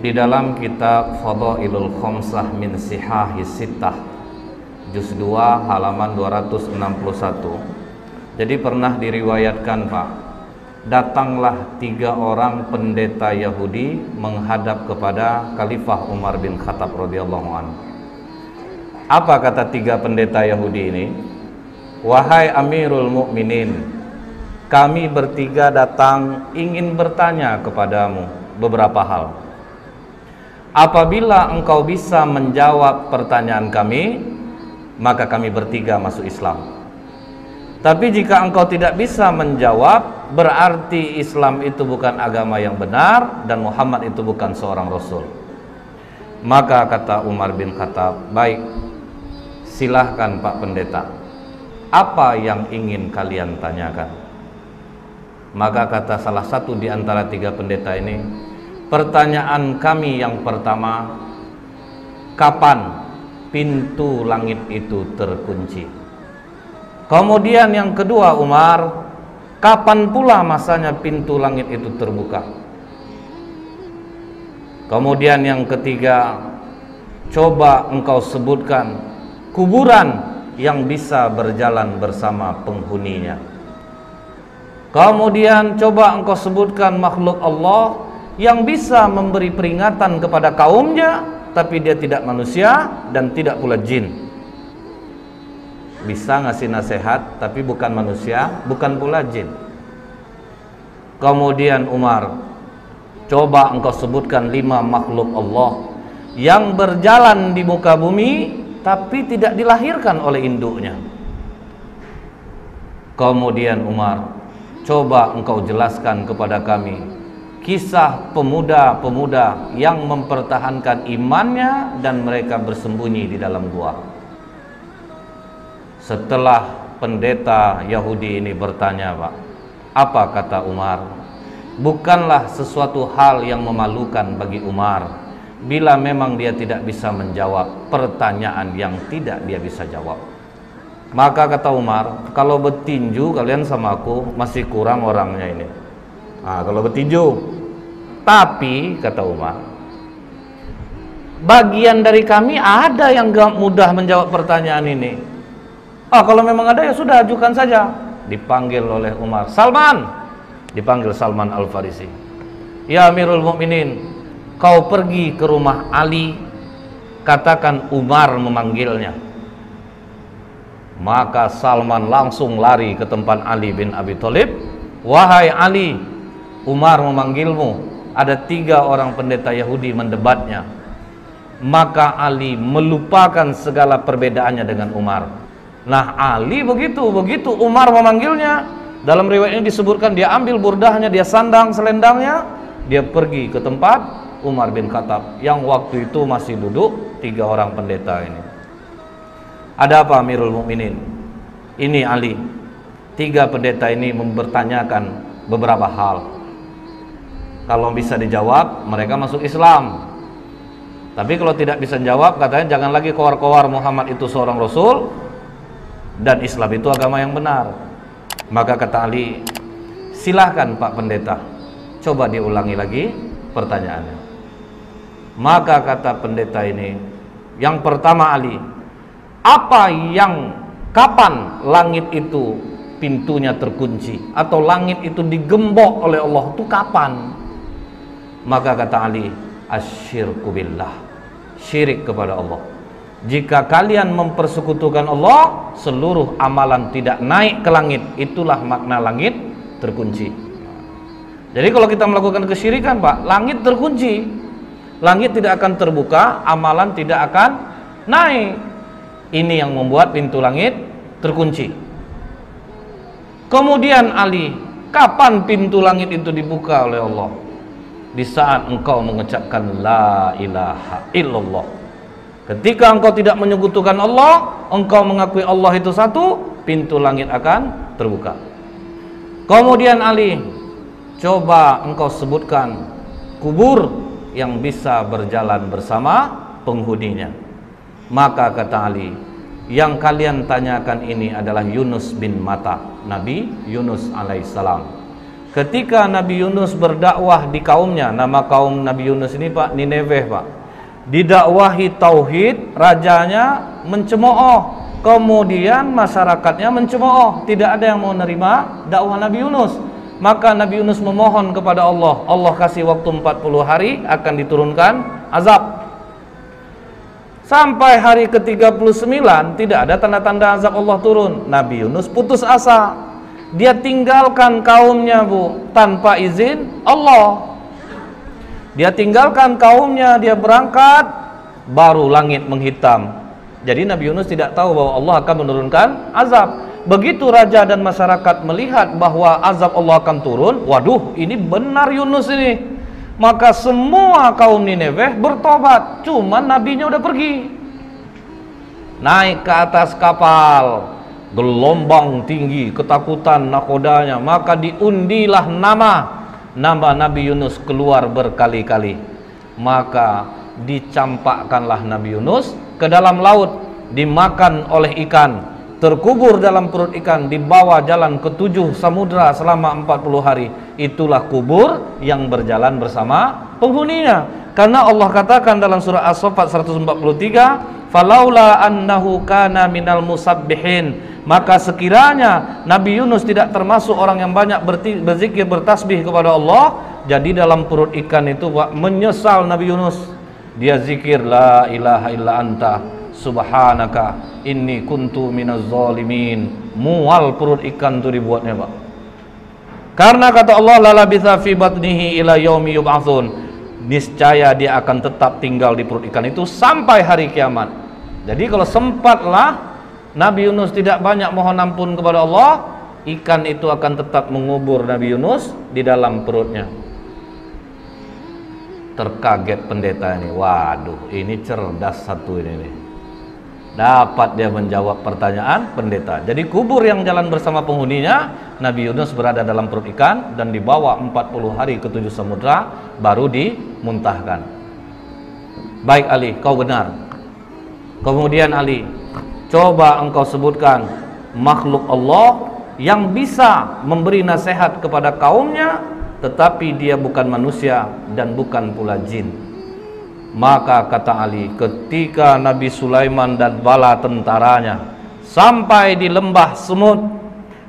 di dalam kitab Fadailul Khamsah min Sihahis Sittah juz 2 halaman 261. Jadi pernah diriwayatkan, Pak, datanglah 3 orang pendeta Yahudi menghadap kepada Khalifah Umar bin Khattab radhiyallahu anhu. Apa kata 3 pendeta Yahudi ini? Wahai Amirul Mukminin, kami bertiga datang ingin bertanya kepadamu beberapa hal. Apabila engkau bisa menjawab pertanyaan kami, maka kami bertiga masuk Islam. Tapi jika engkau tidak bisa menjawab, berarti Islam itu bukan agama yang benar dan Muhammad itu bukan seorang Rasul. Maka kata Umar bin Khattab, baik, silahkan Pak Pendeta, apa yang ingin kalian tanyakan? Maka kata salah satu di antara 3 pendeta ini, pertanyaan kami yang pertama, kapan pintu langit itu terkunci? Kemudian yang kedua, Umar, kapan pula masanya pintu langit itu terbuka? Kemudian yang ketiga, coba engkau sebutkan kuburan yang bisa berjalan bersama penghuninya. Kemudian coba engkau sebutkan makhluk Allah yang bisa memberi peringatan kepada kaumnya, tapi dia tidak manusia dan tidak pula jin. Bisa ngasih nasihat tapi bukan manusia, bukan pula jin. Kemudian Umar, coba engkau sebutkan 5 makhluk Allah yang berjalan di muka bumi tapi tidak dilahirkan oleh induknya. Kemudian Umar, coba engkau jelaskan kepada kami kisah pemuda-pemuda yang mempertahankan imannya dan mereka bersembunyi di dalam gua. Setelah pendeta Yahudi ini bertanya, Pak, apa kata Umar? Bukanlah sesuatu hal yang memalukan bagi Umar bila memang dia tidak bisa menjawab pertanyaan yang tidak dia bisa jawab. Maka kata Umar, kalau bertinju kalian sama aku masih kurang orangnya ini. Kalau bertinju. Tapi kata Umar, bagian dari kami ada yang gak mudah menjawab pertanyaan ini. Kalau memang ada ya sudah, ajukan saja. Dipanggil oleh Umar, Salman. Dipanggil Salman Al-Farisi. Ya Amirul Mukminin, kau pergi ke rumah Ali, katakan Umar memanggilnya. Maka Salman langsung lari ke tempat Ali bin Abi Thalib. Wahai Ali, Umar memanggilmu. Ada 3 orang pendeta Yahudi mendebatnya. Maka Ali melupakan segala perbedaannya dengan Umar. Nah, Ali begitu Umar memanggilnya, dalam riwayat ini disebutkan dia ambil burdahnya, dia sandang selendangnya, dia pergi ke tempat Umar bin Khattab yang waktu itu masih duduk 3 orang pendeta ini. Ada apa Amirul Mukminin? Ini Ali, 3 pendeta ini mempertanyakan beberapa hal. Kalau bisa dijawab, mereka masuk Islam. Tapi kalau tidak bisa jawab, katanya jangan lagi kowar-kowar Muhammad itu seorang Rasul dan Islam itu agama yang benar. Maka kata Ali, silahkan Pak Pendeta, coba diulangi lagi pertanyaannya. Maka kata pendeta ini, yang pertama Ali, kapan langit itu pintunya terkunci atau langit itu digembok oleh Allah, itu kapan? Maka kata Ali, asyirku billah, syirik kepada Allah. Jika kalian mempersekutukan Allah, seluruh amalan tidak naik ke langit. Itulah makna langit terkunci. Jadi kalau kita melakukan kesyirikan, Pak, langit terkunci. Langit tidak akan terbuka, amalan tidak akan naik. Ini yang membuat pintu langit terkunci. Kemudian Ali, kapan pintu langit itu dibuka oleh Allah? Di saat engkau mengucapkan la ilaha illallah. Ketika engkau tidak menyekutukan Allah, engkau mengakui Allah itu satu, pintu langit akan terbuka. Kemudian Ali, coba engkau sebutkan kubur yang bisa berjalan bersama penghuninya. Maka kata Ali, yang kalian tanyakan ini adalah Yunus bin Matta, Nabi Yunus alaihissalam. Ketika Nabi Yunus berdakwah di kaumnya, nama kaum Nabi Yunus ini Pak, Nineveh Pak, didakwahi tauhid, rajanya mencemooh, kemudian masyarakatnya mencemooh, tidak ada yang mau nerima dakwah Nabi Yunus. Maka Nabi Yunus memohon kepada Allah, Allah kasih waktu 40 hari akan diturunkan azab. Sampai hari ke-39 tidak ada tanda-tanda azab Allah turun. Nabi Yunus putus asa. Dia tinggalkan kaumnya Bu, tanpa izin Allah. Dia tinggalkan kaumnya, dia berangkat, baru langit menghitam. Jadi Nabi Yunus tidak tahu bahwa Allah akan menurunkan azab. Begitu raja dan masyarakat melihat bahwa azab Allah akan turun, waduh, ini benar Yunus ini. Maka semua kaum Nineveh bertobat, cuman nabinya udah pergi. Naik ke atas kapal, gelombang tinggi, ketakutan nakodanya, maka diundilah nama Nabi Yunus keluar berkali-kali. Maka dicampakkanlah Nabi Yunus ke dalam laut, dimakan oleh ikan, terkubur dalam perut ikan, dibawa jalan ke 7 samudra selama 40 hari. Itulah kubur yang berjalan bersama penghuninya. Karena Allah katakan dalam surah As-Saffat 143, falaula annahu kana minal musabbihin, maka sekiranya Nabi Yunus tidak termasuk orang yang banyak berzikir, bertasbih kepada Allah, jadi dalam perut ikan itu menyesal Nabi Yunus. Dia zikir la ilaha illa anta subhanaka inni kuntu minaz zalimin. Mual perut ikan itu dibuatnya Pak. Karena kata Allah la labitha fi batnihi ila yaumi yub'atsun, niscaya dia akan tetap tinggal di perut ikan itu sampai hari kiamat. Jadi kalau sempatlah Nabi Yunus tidak banyak mohon ampun kepada Allah, ikan itu akan tetap mengubur Nabi Yunus di dalam perutnya. Terkaget pendeta ini, waduh ini cerdas satu ini nih. Dapat dia menjawab pertanyaan pendeta. Jadi kubur yang jalan bersama penghuninya, Nabi Yunus berada dalam perut ikan dan dibawa 40 hari ke 7 samudra baru dimuntahkan. Baik Ali, kau benar. Kemudian Ali, coba engkau sebutkan makhluk Allah yang bisa memberi nasihat kepada kaumnya, tetapi dia bukan manusia dan bukan pula jin. Maka kata Ali, ketika Nabi Sulaiman dan bala tentaranya sampai di lembah semut,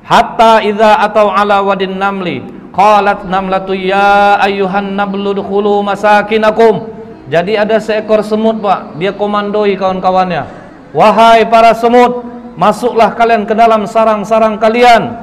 hatta idza atau ala wadin namli qalat namlatu ya ayyuhan nablu dkhulu masakinakum. Jadi ada seekor semut Pak, dia komandoi kawan-kawannya, wahai para semut, masuklah kalian ke dalam sarang-sarang kalian,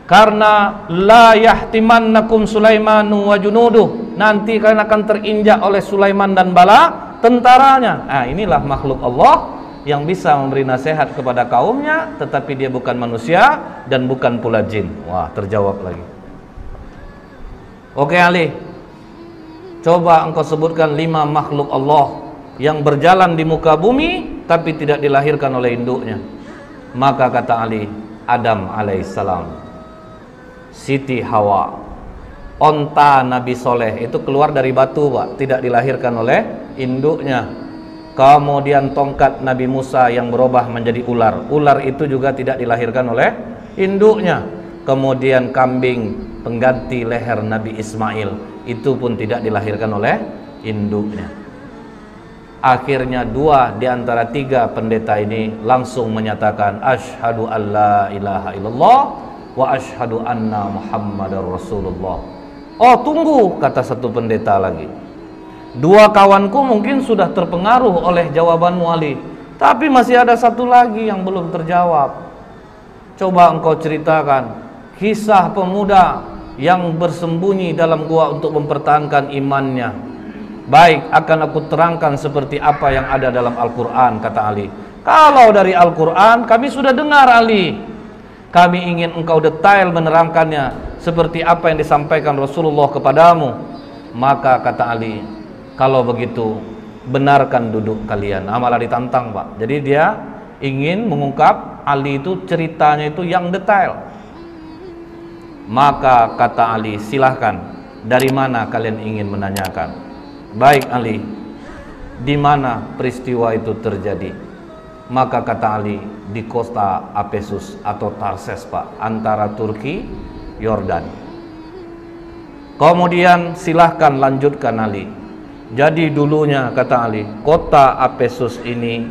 karena la yahtimannakum Sulaimanu wa junuduh, nanti kalian akan terinjak oleh Sulaiman dan bala tentaranya. Nah, inilah makhluk Allah yang bisa memberi nasihat kepada kaumnya, tetapi dia bukan manusia dan bukan pula jin. Wah, terjawab lagi. Oke Ali, coba engkau sebutkan 5 makhluk Allah yang berjalan di muka bumi tapi tidak dilahirkan oleh induknya. Maka kata Ali, Adam alaihissalam, Siti Hawa, onta Nabi Soleh itu keluar dari batu Pak, tidak dilahirkan oleh induknya. Kemudian tongkat Nabi Musa yang berubah menjadi ular, ular itu juga tidak dilahirkan oleh induknya. Kemudian kambing pengganti leher Nabi Ismail, itu pun tidak dilahirkan oleh induknya. Akhirnya 2 di antara 3 pendeta ini langsung menyatakan asyhadu alla ilaha illallah wa asyhadu anna Muhammadar Rasulullah. Oh tunggu, kata satu pendeta lagi, 2 kawanku mungkin sudah terpengaruh oleh jawabanmu Ali, tapi masih ada 1 lagi yang belum terjawab. Coba engkau ceritakan kisah pemuda yang bersembunyi dalam gua untuk mempertahankan imannya. Baik, akan aku terangkan seperti apa yang ada dalam Al-Quran, kata Ali. Kalau dari Al-Quran kami sudah dengar Ali, kami ingin engkau detail menerangkannya seperti apa yang disampaikan Rasulullah kepadamu. Maka kata Ali, kalau begitu benarkan duduk kalian. Malah ditantang Pak. Jadi dia ingin mengungkap Ali itu ceritanya itu yang detail. Maka kata Ali, silahkan, dari mana kalian ingin menanyakan? Baik Ali, di mana peristiwa itu terjadi? Maka kata Ali, di kota Apesus atau Tarses Pak, antara Turki, Yordan. Kemudian silahkan lanjutkan Ali. Jadi dulunya, kata Ali, kota Efesus ini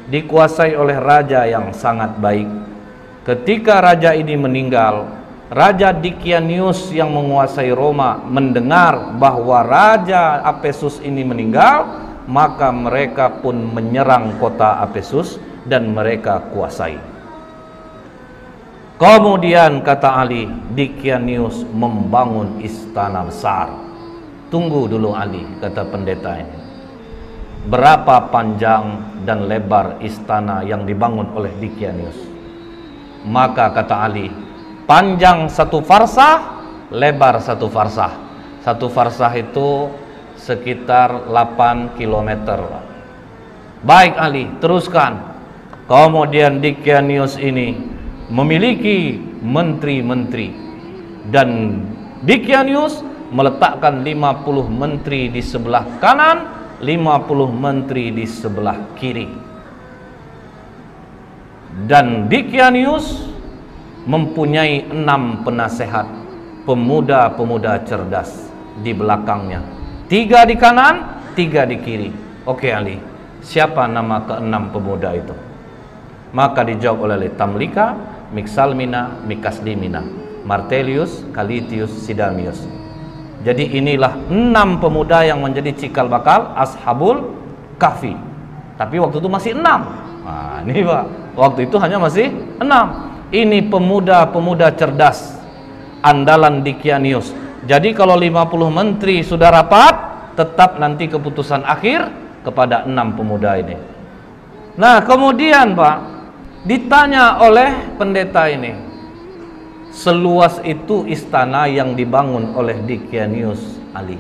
dikuasai oleh raja yang sangat baik. Ketika raja ini meninggal, Raja Dikianius yang menguasai Roma mendengar bahwa Raja Efesus ini meninggal, maka mereka pun menyerang kota Efesus dan mereka kuasai. Kemudian kata Ali, Dikianius membangun istana besar. Tunggu dulu Ali, kata pendeta ini. Berapa panjang dan lebar istana yang dibangun oleh Dikianius? Maka kata Ali, panjang 1 farsah, lebar 1 farsah. 1 farsah itu sekitar 8 km. Baik Ali, teruskan. Kemudian Dikianius ini memiliki menteri-menteri, dan Dikianius meletakkan 50 menteri di sebelah kanan, 50 menteri di sebelah kiri. Dan Dikianius mempunyai 6 penasehat, pemuda-pemuda cerdas di belakangnya, 3 di kanan, 3 di kiri. Oke Ali, siapa nama ke-6 pemuda itu? Maka dijawab oleh Tamlika, Miksalmina, Mikasdimina, Martelius, Kalitius, Sidamius. Jadi inilah 6 pemuda yang menjadi cikal bakal Ashabul Kahfi. Tapi waktu itu masih 6. Nah, ini Pak, waktu itu hanya masih 6. Ini pemuda-pemuda cerdas andalan Dikianius. Jadi kalau 50 menteri sudah rapat, tetap nanti keputusan akhir kepada 6 pemuda ini. Nah, kemudian Pak, ditanya oleh pendeta ini, seluas itu istana yang dibangun oleh Dikianius Ali,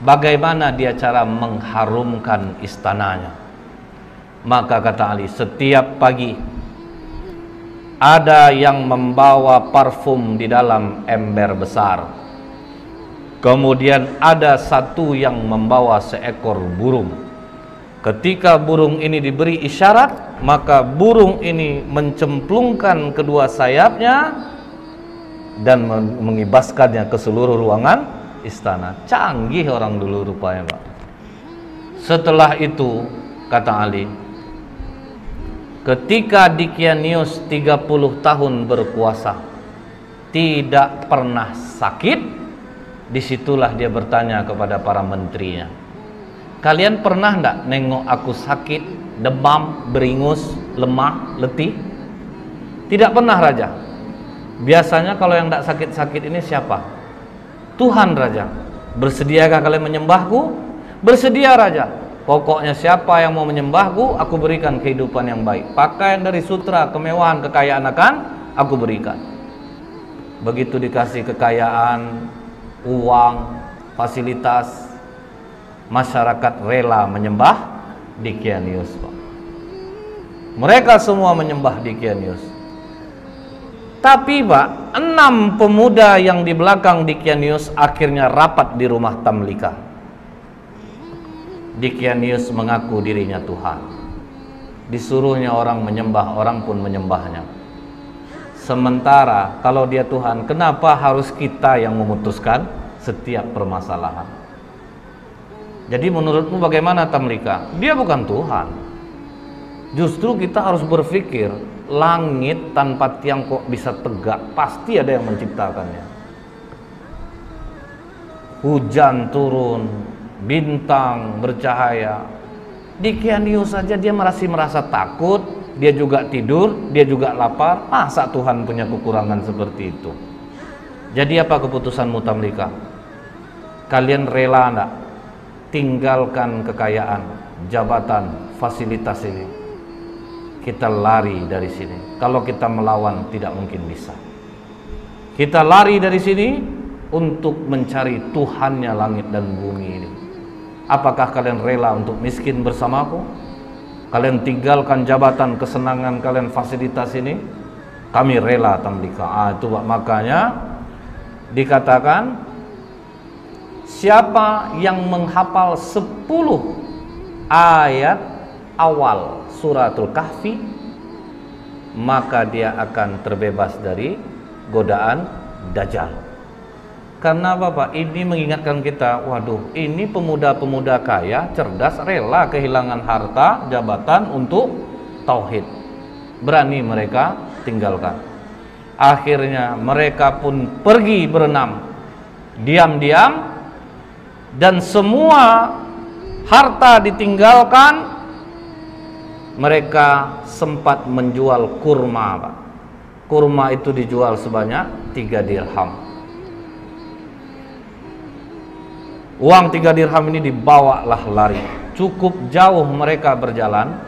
bagaimana dia cara mengharumkan istananya? Maka kata Ali, setiap pagi ada yang membawa parfum di dalam ember besar. Kemudian ada satu yang membawa seekor burung. Ketika burung ini diberi isyarat, maka burung ini mencemplungkan kedua sayapnya dan mengibaskannya ke seluruh ruangan istana. Canggih orang dulu rupanya Pak. Setelah itu kata Ali, ketika Dikianius 30 tahun berkuasa, tidak pernah sakit, disitulah dia bertanya kepada para menterinya, kalian pernah enggak nengok aku sakit, demam, beringus, lemah, letih? Tidak pernah Raja. Biasanya kalau yang enggak sakit-sakit ini siapa? Tuhan Raja. Bersediakah kalian menyembahku? Bersedia Raja. Pokoknya siapa yang mau menyembahku, aku berikan kehidupan yang baik. Pakaian dari sutra, kemewahan, kekayaan akan aku berikan. Begitu dikasih kekayaan, uang, fasilitas, masyarakat rela menyembah Dikianius Pak. Mereka semua menyembah Dikianius. Tapi Pak, 6 pemuda yang di belakang Dikianius akhirnya rapat di rumah Tamlika. Dikianius mengaku dirinya Tuhan. Disuruhnya orang menyembah, orang pun menyembahnya. Sementara kalau dia Tuhan, kenapa harus kita yang memutuskan setiap permasalahan? Jadi menurutmu bagaimana Tamlika? Dia bukan Tuhan. Justru kita harus berpikir, langit tanpa tiang kok bisa tegak? Pasti ada yang menciptakannya. Hujan turun, bintang bercahaya. Dikianius saja dia masih merasa takut, dia juga tidur, dia juga lapar. Masa Tuhan punya kekurangan seperti itu? Jadi apa keputusanmu Tamlika? Kalian rela enggak tinggalkan kekayaan, jabatan, fasilitas ini? Kita lari dari sini. Kalau kita melawan tidak mungkin bisa. Kita lari dari sini untuk mencari Tuhannya langit dan bumi ini. Apakah kalian rela untuk miskin bersamaku? Kalian tinggalkan jabatan, kesenangan kalian, fasilitas ini? Kami rela Tamlika. Itu makanya dikatakan, siapa yang menghafal 10 ayat awal suratul Kahfi, maka dia akan terbebas dari godaan Dajjal. Karena apa Pak? Ini mengingatkan kita, waduh, ini pemuda-pemuda kaya, cerdas, rela kehilangan harta, jabatan untuk tauhid. Berani mereka tinggalkan. Akhirnya mereka pun pergi berenam, diam-diam, dan semua harta ditinggalkan. Mereka sempat menjual kurma Pak. Kurma itu dijual sebanyak 3 dirham. Uang 3 dirham ini dibawalah lari. Cukup jauh mereka berjalan,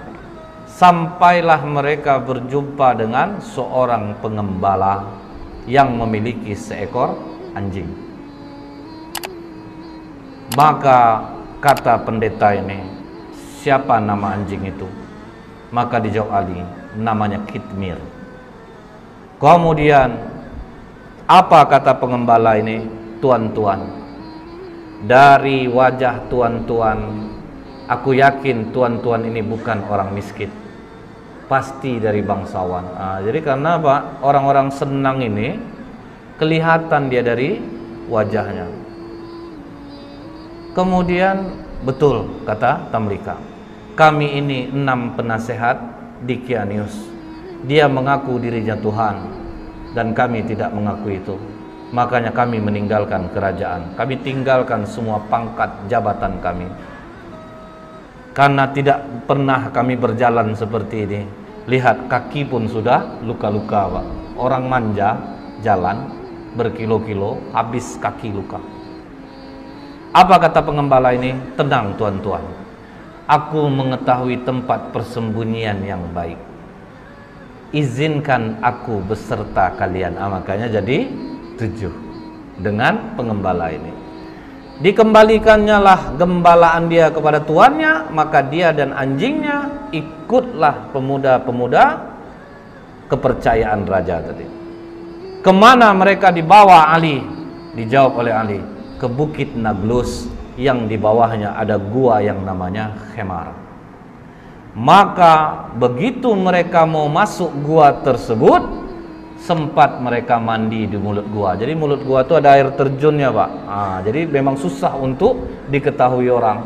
sampailah mereka berjumpa dengan seorang pengembala yang memiliki seekor anjing. Maka kata pendeta ini, siapa nama anjing itu? Maka dijawab Ali, namanya Kitmir. Kemudian apa kata pengembala ini? Tuan-tuan, dari wajah tuan-tuan, aku yakin tuan-tuan ini bukan orang miskin, pasti dari bangsawan. Jadi karena apa? Orang-orang senang ini kelihatan dia dari wajahnya. Kemudian betul kata Tamlika, kami ini 6 penasehat Dicanius. Dia mengaku dirinya Tuhan dan kami tidak mengaku itu. Makanya kami meninggalkan kerajaan. Kami tinggalkan semua pangkat jabatan kami. Karena tidak pernah kami berjalan seperti ini. Lihat, kaki pun sudah luka-luka Pak. Orang manja jalan berkilo-kilo, habis kaki luka. Apa kata pengembala ini? Tenang tuan-tuan, aku mengetahui tempat persembunyian yang baik. Izinkan aku beserta kalian. Makanya jadi 7 dengan pengembala ini. Dikembalikannya lah gembalaan dia kepada tuannya, maka dia dan anjingnya ikutlah pemuda-pemuda kepercayaan raja tadi. Kemana mereka dibawa Ali? Dijawab oleh Ali, ke Bukit Nablus yang di bawahnya ada gua yang namanya Khemar. Maka begitu mereka mau masuk gua tersebut, sempat mereka mandi di mulut gua. Jadi mulut gua itu ada air terjunnya Pak. Jadi memang susah untuk diketahui orang.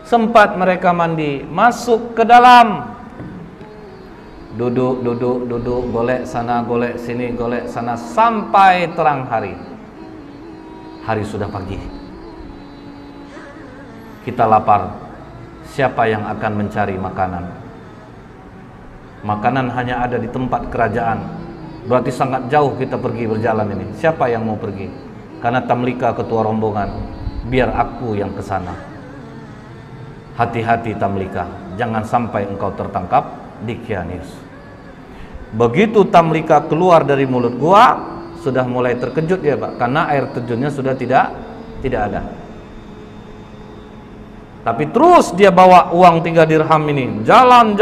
Sempat mereka mandi, masuk ke dalam, duduk, golek sana, golek sini, golek sana, sampai terang hari. Hari sudah pagi. Kita lapar. Siapa yang akan mencari makanan? Makanan hanya ada di tempat kerajaan. Berarti sangat jauh kita pergi berjalan ini. Siapa yang mau pergi? Karena Tamlika ketua rombongan, biar aku yang ke sana. Hati-hati Tamlika, jangan sampai engkau tertangkap Dicanius. Begitu Tamlika keluar dari mulut gua, sudah mulai terkejut ya Pak, karena air terjunnya sudah tidak ada. Tapi terus dia bawa uang 3 dirham ini, jalan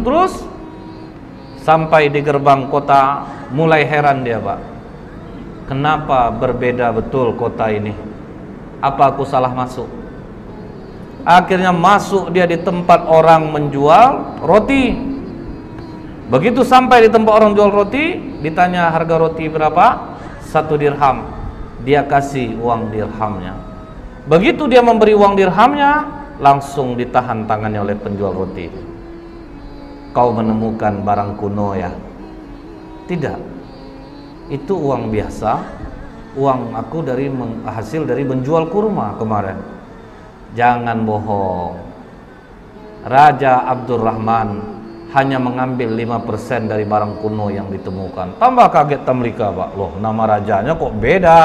terus. Sampai di gerbang kota, mulai heran dia Pak. Kenapa berbeda betul kota ini? Apa aku salah masuk? Akhirnya masuk dia di tempat orang menjual roti. Begitu sampai di tempat orang jual roti, ditanya harga roti berapa? 1 dirham. Dia kasih uang dirhamnya. Begitu dia memberi uang dirhamnya, langsung ditahan tangannya oleh penjual roti. Kau menemukan barang kuno ya? Tidak, itu uang biasa. Uang aku hasil dari menjual kurma kemarin. Jangan bohong. Raja Abdurrahman hanya mengambil 5% dari barang kuno yang ditemukan. Tambah kaget Tamlika Pak. Loh, nama rajanya kok beda?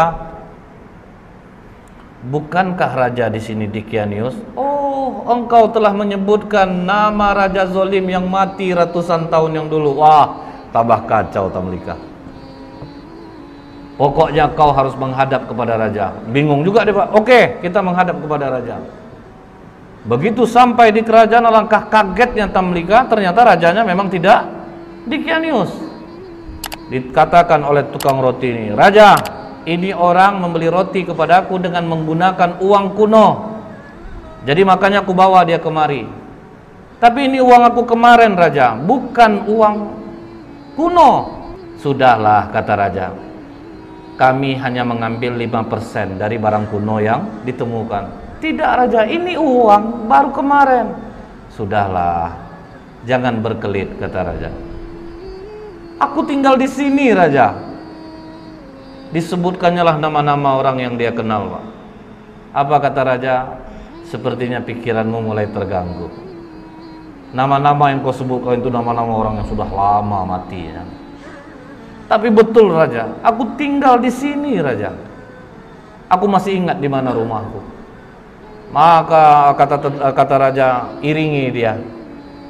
Bukankah raja di sini Dicanius? Oh, engkau telah menyebutkan nama raja zolim yang mati ratusan tahun yang dulu. Wah, tambah kacau Tamlika. Pokoknya kau harus menghadap kepada raja. Bingung juga dia Pak. Oke, kita menghadap kepada raja. Begitu sampai di kerajaan, alangkah kagetnya Tamlika, ternyata rajanya memang tidak Dicanius. Dikatakan oleh tukang roti ini, Raja, ini orang membeli roti kepadaku dengan menggunakan uang kuno. Jadi makanya aku bawa dia kemari. Tapi ini uang aku kemarin Raja, bukan uang kuno. Sudahlah, kata raja, kami hanya mengambil 5% dari barang kuno yang ditemukan. Tidak raja, ini uang baru kemarin. Sudahlah, jangan berkelit, kata raja. Aku tinggal di sini raja. Disebutkannya lah nama-nama orang yang dia kenal, Pak. Apa kata raja? Sepertinya pikiranmu mulai terganggu. Nama-nama yang kau sebutkan itu nama-nama orang yang sudah lama mati ya. Tapi betul raja, aku tinggal di sini raja. Aku masih ingat di mana rumahku. Maka kata raja, iringi dia.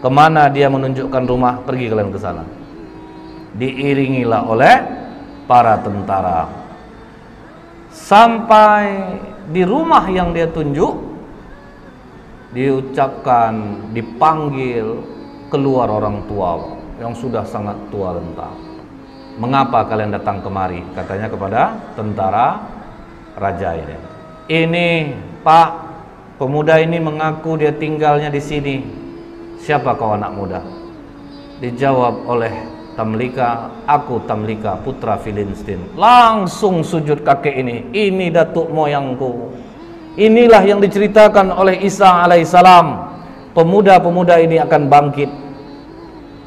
Kemana dia menunjukkan rumah, pergi kalian ke sana. Diiringilah oleh para tentara. Sampai di rumah yang dia tunjuk, diucapkan, dipanggil keluar orang tua yang sudah sangat tua renta. Mengapa kalian datang kemari? Katanya kepada tentara raja ini. Ini Pak, pemuda ini mengaku dia tinggalnya di sini. Siapa kau anak muda? Dijawab oleh Tamlika, aku Tamlika putra Filistin. Langsung sujud kakek ini datuk moyangku. Inilah yang diceritakan oleh Isa alaihissalam. Pemuda-pemuda ini akan bangkit.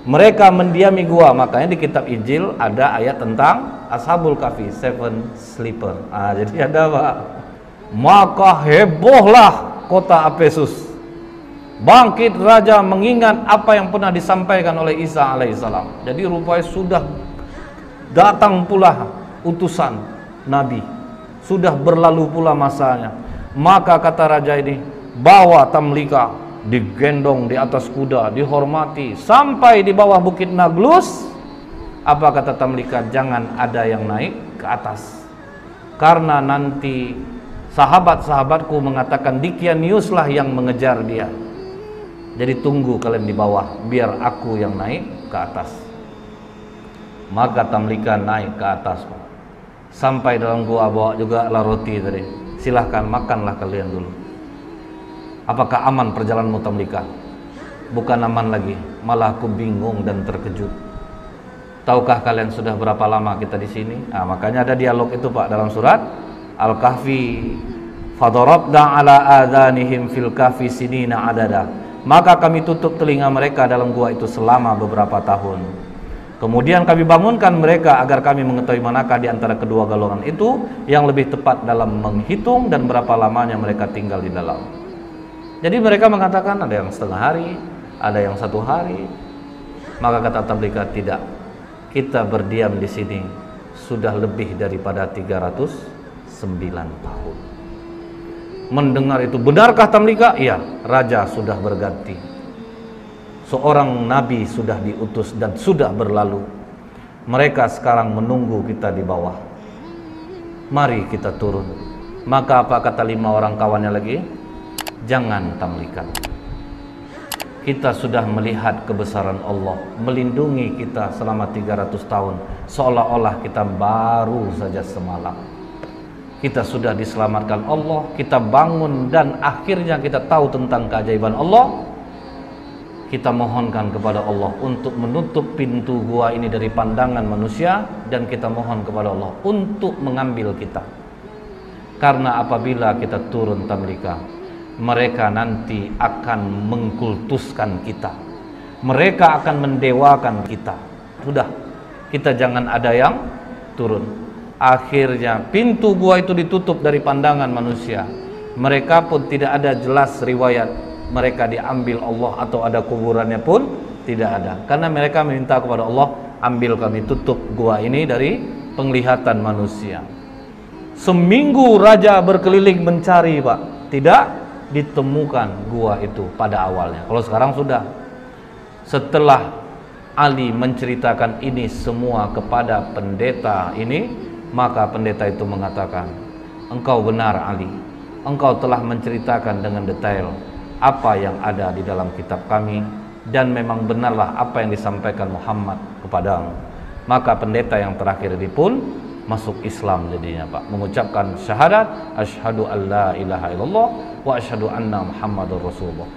Mereka mendiami gua. Makanya di kitab Injil ada ayat tentang Ashabul Kahfi, Seven Sleeper. Jadi ada Pak. Maka hebohlah kota Efesus. Bangkit raja mengingat apa yang pernah disampaikan oleh Isa alaihissalam. Jadi rupanya sudah datang pula utusan Nabi. Sudah berlalu pula masanya. Maka kata raja ini, bawa Tamlika, digendong di atas kuda, dihormati sampai di bawah bukit Naglus. Apa kata Tamlika? Jangan ada yang naik ke atas, karena nanti sahabat-sahabatku mengatakan Dikianiuslah yang mengejar dia. Jadi tunggu kalian di bawah, biar aku yang naik ke atas. Maka Tamlika naik ke atas, sampai dalam gua, bawa juga lah roti tadi. Silahkan makanlah kalian dulu. Apakah aman perjalananmu Tamlika? Bukan aman lagi, malah aku bingung dan terkejut. Tahukah kalian sudah berapa lama kita di sini? Makanya ada dialog itu Pak dalam surat Al-Kahfi. Fadarabna ala adhanihim fil kahfi sinina adada. Maka kami tutup telinga mereka dalam gua itu selama beberapa tahun. Kemudian kami bangunkan mereka agar kami mengetahui manakah di antara kedua golongan itu yang lebih tepat dalam menghitung dan berapa lamanya mereka tinggal di dalam. Jadi mereka mengatakan ada yang setengah hari, ada yang 1 hari. Maka kata Tamlika, tidak. Kita berdiam di sini sudah lebih daripada 309 tahun. Mendengar itu, benarkah Tamlika? Iya, raja sudah berganti. Seorang nabi sudah diutus dan sudah berlalu. Mereka sekarang menunggu kita di bawah. Mari kita turun. Maka apa kata 5 orang kawannya lagi? Jangan Tamlika. Kita sudah melihat kebesaran Allah melindungi kita selama 300 tahun. Seolah-olah kita baru saja semalam. Kita sudah diselamatkan Allah. Kita bangun dan akhirnya kita tahu tentang keajaiban Allah. Kita mohonkan kepada Allah untuk menutup pintu gua ini dari pandangan manusia, dan kita mohon kepada Allah untuk mengambil kita. Karena apabila kita turun Tamlika, mereka nanti akan mengkultuskan kita. Mereka akan mendewakan kita. Sudah, kita jangan ada yang turun. Akhirnya pintu gua itu ditutup dari pandangan manusia. Mereka pun tidak ada jelas riwayat mereka diambil Allah atau ada kuburannya pun tidak ada. Karena mereka meminta kepada Allah, ambil kami, tutup gua ini dari penglihatan manusia. Seminggu raja berkeliling mencari Pak, tidak ditemukan gua itu pada awalnya. Kalau sekarang sudah. Setelah Ali menceritakan ini semua kepada pendeta ini, maka pendeta itu mengatakan, engkau benar Ali, engkau telah menceritakan dengan detail apa yang ada di dalam kitab kami, dan memang benarlah apa yang disampaikan Muhammad kepadamu. Maka pendeta yang terakhir ini pun masuk Islam jadinya Pak, mengucapkan syahadat asyhadu alla ilaha illallah wa asyhadu anna Muhammadur Rasulullah.